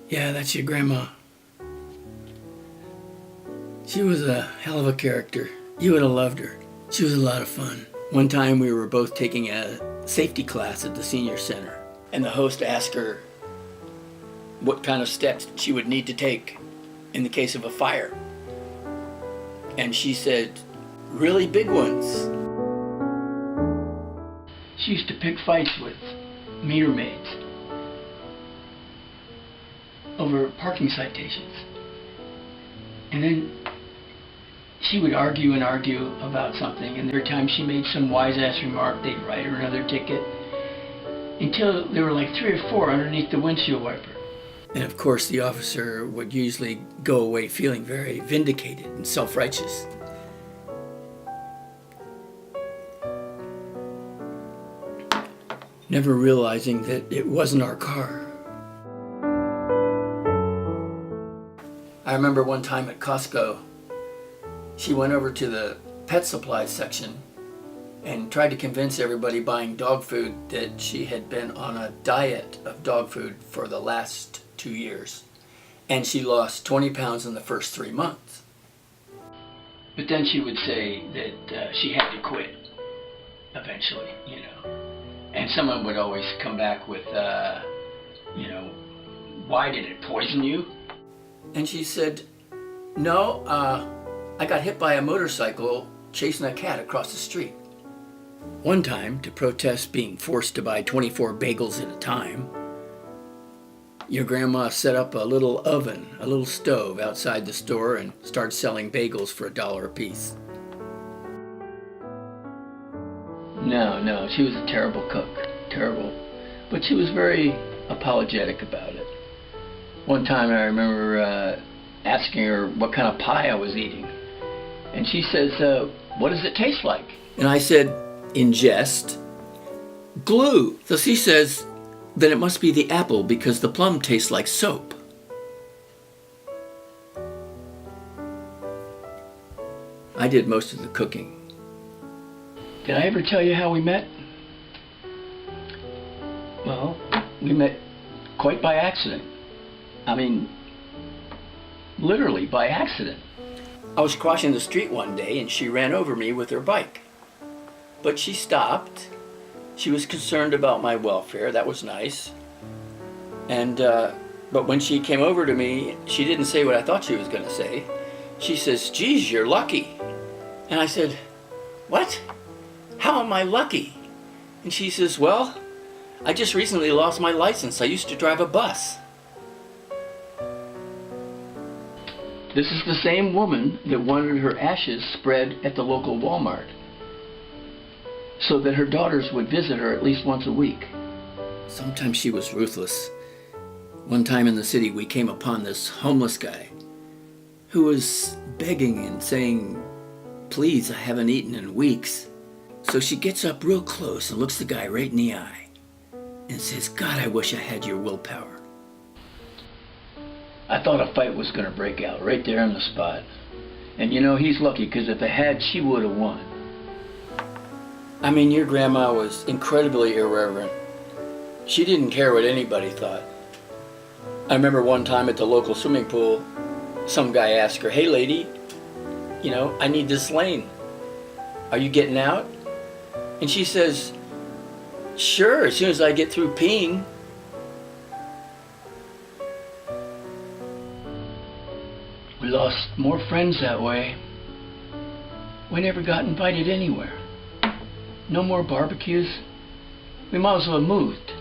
Yeah, that's your grandma. She was a hell of a character. You would have loved her. She was a lot of fun. One time we were both taking a safety class at the senior center, and the host asked her what kind of steps she would need to take in the case of a fire. And she said, really big ones. She used to pick fights with meter maids over parking citations. And then she would argue and argue about something, and every time she made some wise-ass remark, they'd write her another ticket, until there were like 3 or 4 underneath the windshield wiper. And of course, the officer would usually go away feeling very vindicated and self-righteous. Never realizing that it wasn't our car. I remember one time at Costco, she went over to the pet supplies section and tried to convince everybody buying dog food that she had been on a diet of dog food for the last 2 years. And she lost 20 pounds in the first 3 months. But then she would say that she had to quit eventually, you know. And someone would always come back with, you know, why did it poison you? And she said, no, I got hit by a motorcycle chasing a cat across the street. One time, to protest being forced to buy 24 bagels at a time, your grandma set up a little oven, a little stove outside the store and started selling bagels for $1 a piece. No, she was a terrible cook, terrible. But she was very apologetic about it. One time I remember asking her what kind of pie I was eating. And she says, what does it taste like? And I said, in jest, glue. So she says, then it must be the apple because the plum tastes like soap. I did most of the cooking. Did I ever tell you how we met? Well, we met quite by accident. I mean, literally by accident. I was crossing the street one day and she ran over me with her bike. But she stopped. She was concerned about my welfare. That was nice. And, but when she came over to me, she didn't say what I thought she was going to say. She says, geez, you're lucky. And I said, what? How am I lucky? And she says, well, I just recently lost my license. I used to drive a bus. This is the same woman that wanted her ashes spread at the local Walmart so that her daughters would visit her at least once a week. Sometimes she was ruthless. One time in the city, we came upon this homeless guy who was begging and saying, please, I haven't eaten in weeks. So she gets up real close and looks the guy right in the eye and says, God, I wish I had your willpower. I thought a fight was going to break out right there on the spot. And you know, he's lucky because if it had, she would have won. I mean, your grandma was incredibly irreverent. She didn't care what anybody thought. I remember one time at the local swimming pool, some guy asked her, hey lady, you know, I need this lane. Are you getting out? And she says, sure, as soon as I get through peeing. We lost more friends that way. We never got invited anywhere. No more barbecues. We might as well have moved.